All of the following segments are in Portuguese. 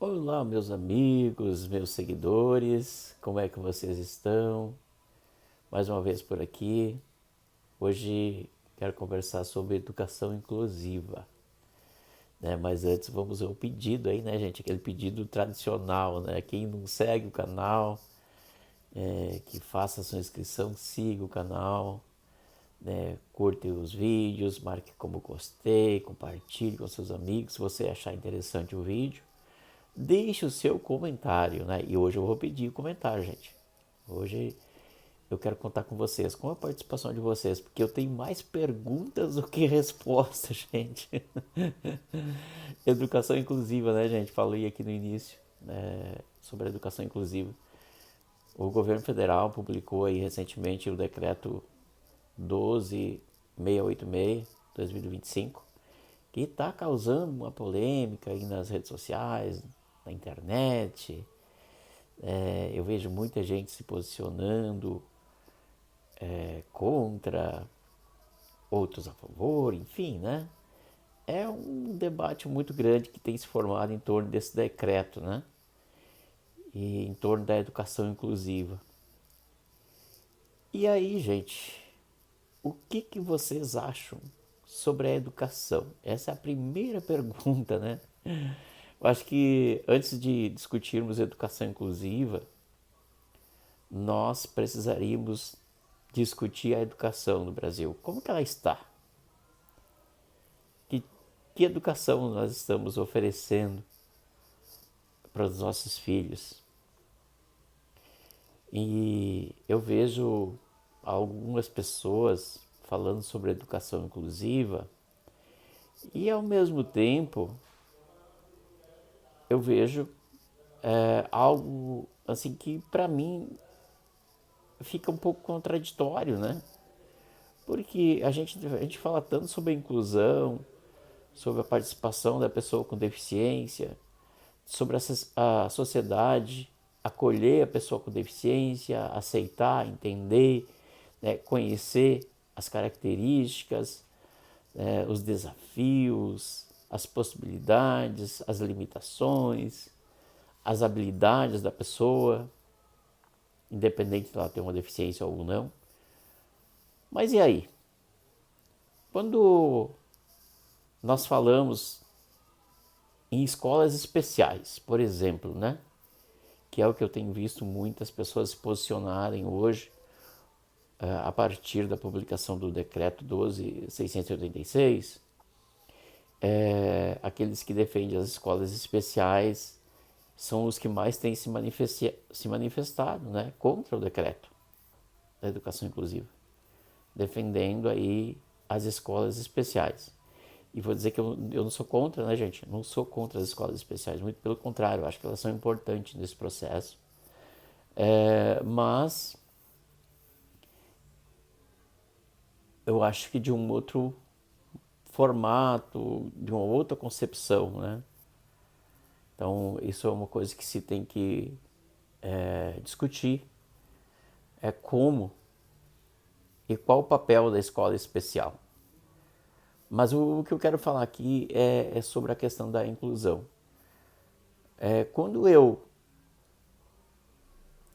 Olá, meus amigos, meus seguidores, como é que vocês estão? Mais uma vez por aqui. Hoje quero conversar sobre educação inclusiva, né? Mas antes vamos ao pedido aí, né, gente? Aquele pedido tradicional, né? Quem não segue o canal, que faça a sua inscrição, siga o canal, né? Curte os vídeos, marque como gostei, compartilhe com seus amigos se você achar interessante o vídeo. Deixe o seu comentário, né? E hoje eu vou pedir o comentário, gente. Hoje eu quero contar com vocês, com a participação de vocês, porque eu tenho mais perguntas do que respostas, gente. Educação inclusiva, né, gente? Falei aqui no início, né, sobre a educação inclusiva. O governo federal publicou aí recentemente o decreto 12686/2025, que está causando uma polêmica aí nas redes sociais, na internet. Eu vejo muita gente se posicionando contra, outros a favor, enfim, né? É um debate muito grande que tem se formado em torno desse decreto, né? E em torno da educação inclusiva. E aí, gente, o que vocês acham sobre a educação? Essa é a primeira pergunta, né? Eu acho que antes de discutirmos educação inclusiva, nós precisaríamos discutir a educação no Brasil. Como que ela está? Que, que educação nós estamos oferecendo para os nossos filhos? E eu vejo algumas pessoas falando sobre educação inclusiva e ao mesmo tempo eu vejo algo assim que para mim fica um pouco contraditório, né? Porque a gente fala tanto sobre a inclusão, sobre a participação da pessoa com deficiência, sobre a sociedade acolher a pessoa com deficiência, aceitar, entender, né, conhecer as características, os desafios, as possibilidades, as limitações, as habilidades da pessoa, independente de ela ter uma deficiência ou não. Mas e aí? Quando nós falamos em escolas especiais, por exemplo, né? Que é o que eu tenho visto muitas pessoas se posicionarem hoje a partir da publicação do decreto 12.686, aqueles que defendem as escolas especiais são os que mais têm se manifestado, né, contra o decreto da educação inclusiva, defendendo aí as escolas especiais. E vou dizer que eu não sou contra, né, gente? Não sou contra as escolas especiais, muito pelo contrário, eu acho que elas são importantes nesse processo. Mas eu acho que de um outro formato, de uma outra concepção, né? Então, isso é uma coisa que se tem que discutir, é como e qual o papel da escola especial. Mas o que eu quero falar aqui é sobre a questão da inclusão. Quando eu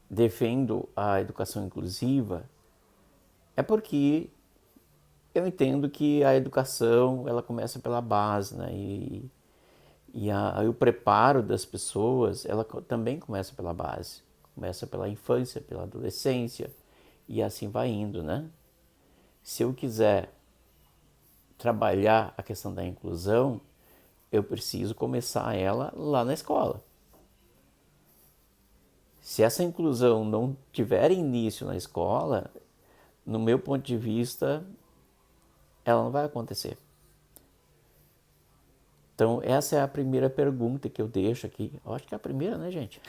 defendo a educação inclusiva, é porque eu entendo que a educação ela começa pela base, né? E o preparo das pessoas ela também começa pela base, começa pela infância, pela adolescência e assim vai indo, né? Se eu quiser trabalhar a questão da inclusão, eu preciso começar ela lá na escola. Se essa inclusão não tiver início na escola, no meu ponto de vista, ela não vai acontecer. Então, essa é a primeira pergunta que eu deixo aqui. Eu acho que é a primeira, né, gente?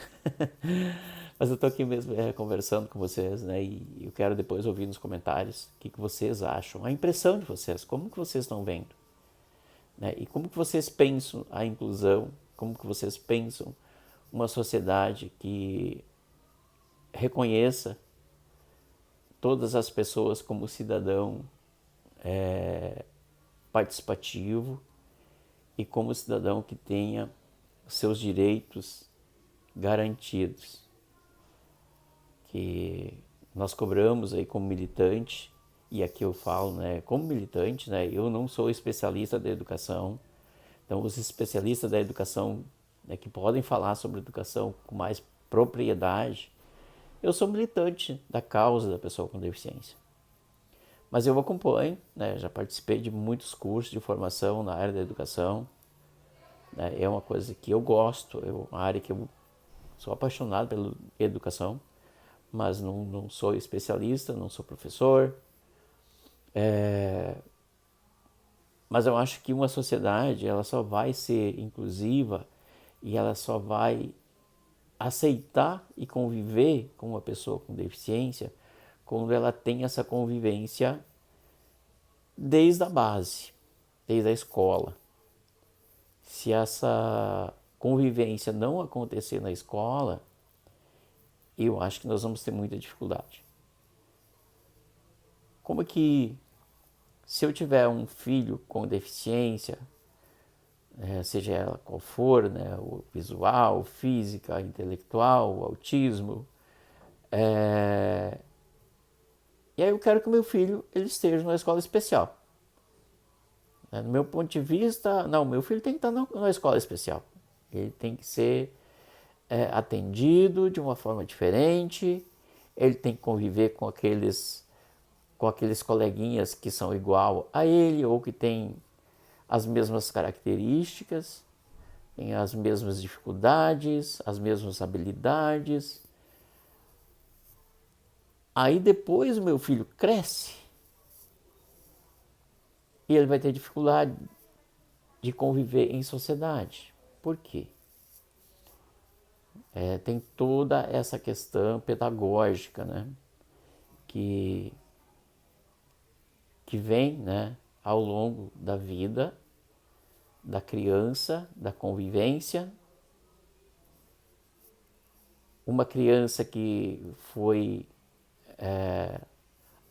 Mas eu tô aqui mesmo conversando com vocês, né? E eu quero depois ouvir nos comentários o que vocês acham, a impressão de vocês, como que vocês estão vendo, né? E como que vocês pensam a inclusão, como que vocês pensam uma sociedade que reconheça todas as pessoas como cidadão participativo e como cidadão que tenha os seus direitos garantidos, que nós cobramos aí como militante, e aqui eu falo, né, como militante, né, eu não sou especialista da educação, então os especialistas da educação, né, que podem falar sobre educação com mais propriedade, eu sou militante da causa da pessoa com deficiência. Mas eu acompanho, né, já participei de muitos cursos de formação na área da educação, né, é uma coisa que eu gosto, é uma área que eu sou apaixonado pela educação, mas não sou especialista, não sou professor. Mas eu acho que uma sociedade ela só vai ser inclusiva e ela só vai aceitar e conviver com uma pessoa com deficiência quando ela tem essa convivência desde a base, desde a escola. Se essa convivência não acontecer na escola, eu acho que nós vamos ter muita dificuldade. Como é que, se eu tiver um filho com deficiência, seja ela qual for, né, o visual, física, intelectual, autismo, e aí eu quero que o meu filho ele esteja numa escola especial. No meu ponto de vista, não, meu filho tem que estar numa escola especial. Ele tem que ser atendido de uma forma diferente, ele tem que conviver com aqueles coleguinhas que são igual a ele ou que têm as mesmas características, têm as mesmas dificuldades, as mesmas habilidades. Aí depois o meu filho cresce e ele vai ter dificuldade de conviver em sociedade. Por quê? Tem toda essa questão pedagógica, né? Que vem, né, ao longo da vida da criança, da convivência. Uma criança que foi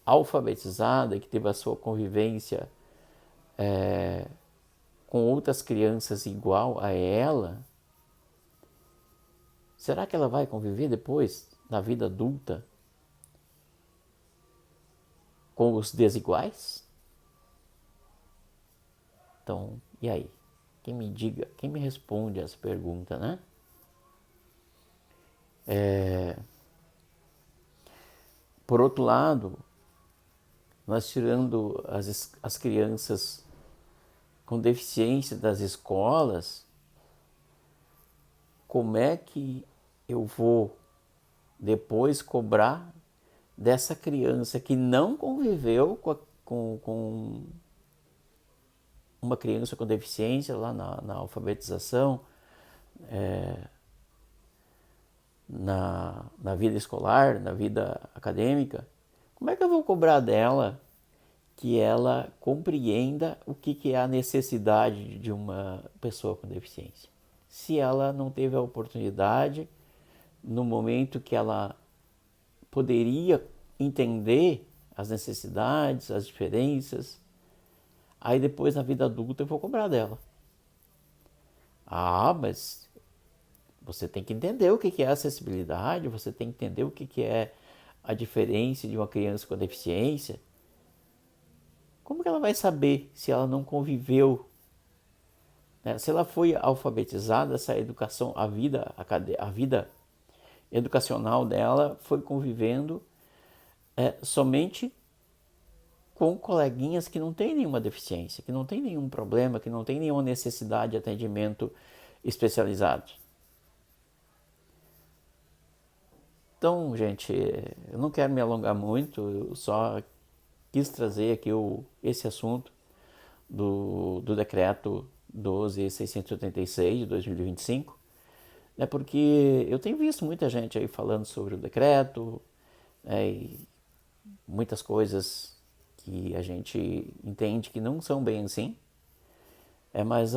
alfabetizada, que teve a sua convivência com outras crianças igual a ela, será que ela vai conviver depois, na vida adulta, com os desiguais? Então, e aí? Quem me diga, quem me responde essa pergunta, né? Por outro lado, nós tirando as crianças com deficiência das escolas, como é que eu vou depois cobrar dessa criança que não conviveu com uma criança com deficiência lá na alfabetização, na vida escolar, na vida acadêmica? Como é que eu vou cobrar dela que ela compreenda o que é a necessidade de uma pessoa com deficiência, se ela não teve a oportunidade, no momento que ela poderia entender as necessidades, as diferenças, aí depois na vida adulta eu vou cobrar dela. Mas você tem que entender o que é acessibilidade, você tem que entender o que é a diferença de uma criança com deficiência. Como que ela vai saber se ela não conviveu, né? Se ela foi alfabetizada, essa educação, a vida educacional dela foi convivendo somente com coleguinhas que não têm nenhuma deficiência, que não têm nenhum problema, que não têm nenhuma necessidade de atendimento especializado. Então, gente, eu não quero me alongar muito, eu só quis trazer aqui esse assunto do decreto 12.686 de 2025, né, porque eu tenho visto muita gente aí falando sobre o decreto, e muitas coisas que a gente entende que não são bem assim, mas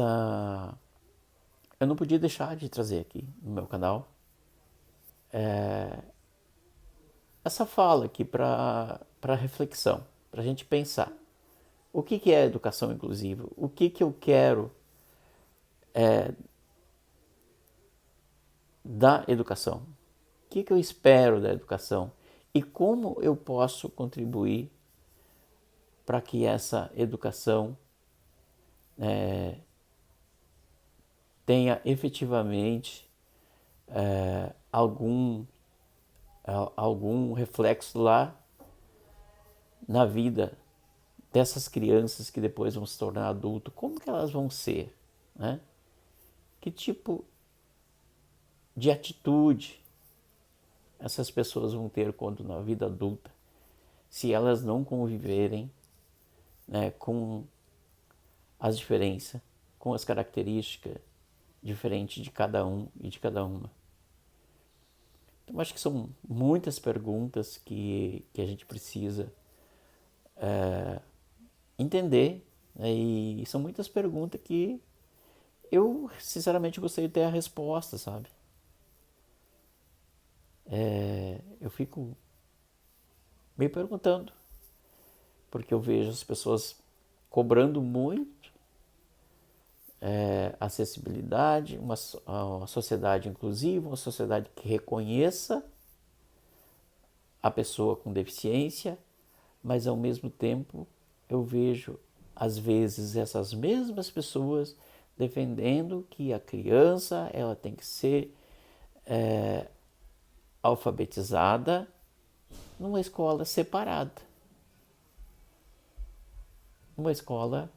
eu não podia deixar de trazer aqui no meu canal essa fala aqui para reflexão, para a gente pensar. O que é educação inclusiva? O que eu quero da educação? O que eu espero da educação? E como eu posso contribuir para que essa educação tenha efetivamente algum reflexo lá na vida dessas crianças que depois vão se tornar adultos? Como que elas vão ser, né? Que tipo de atitude essas pessoas vão ter quando na vida adulta, se elas não conviverem, né, com as diferenças, com as características diferentes de cada um e de cada uma. Então, acho que são muitas perguntas que a gente precisa entender, né? E são muitas perguntas que eu, sinceramente, gostaria de ter a resposta, sabe? Eu fico me perguntando, porque eu vejo as pessoas cobrando muito acessibilidade, uma sociedade inclusiva, uma sociedade que reconheça a pessoa com deficiência, mas ao mesmo tempo eu vejo às vezes essas mesmas pessoas defendendo que a criança ela tem que ser alfabetizada numa escola separada, numa escola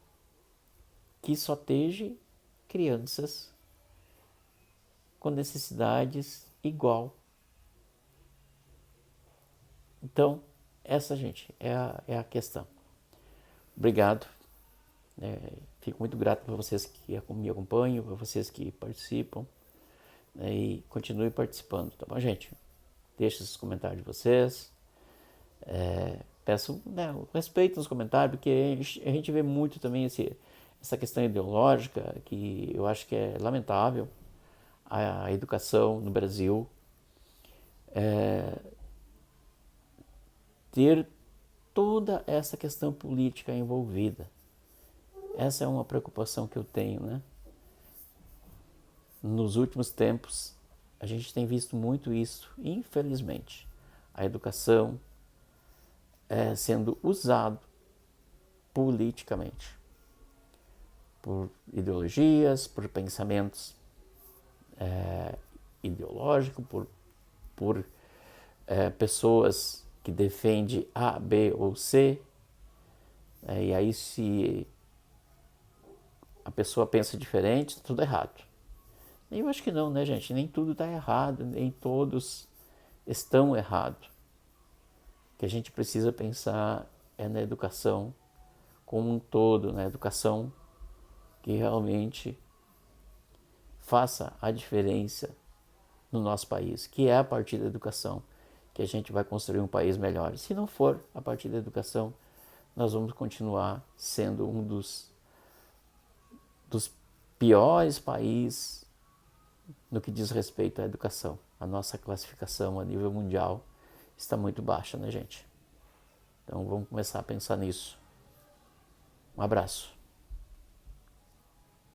que só esteja crianças com necessidades igual. Então, essa, gente, é a questão. Obrigado. Fico muito grato por vocês que me acompanham, por vocês que participam, né, e continue participando, tá bom, gente? Deixe os comentários de vocês. Peço, né, respeito nos comentários, porque a gente vê muito também essa questão ideológica, que eu acho que é lamentável. A educação no Brasil ter toda essa questão política envolvida. Essa é uma preocupação que eu tenho, né? Nos últimos tempos, a gente tem visto muito isso, infelizmente. A educação sendo usado politicamente por ideologias, por pensamentos ideológicos, por pessoas que defendem A, B ou C. E aí, se a pessoa pensa diferente, tá tudo errado. E eu acho que não, né, gente? Nem tudo está errado, nem todos estão errados. O que a gente precisa pensar é na educação como um todo, na educação que realmente faça a diferença no nosso país, que é a partir da educação que a gente vai construir um país melhor. Se não for a partir da educação, nós vamos continuar sendo um dos piores países no que diz respeito à educação. A nossa classificação a nível mundial está muito baixa, né, gente? Então vamos começar a pensar nisso. Um abraço.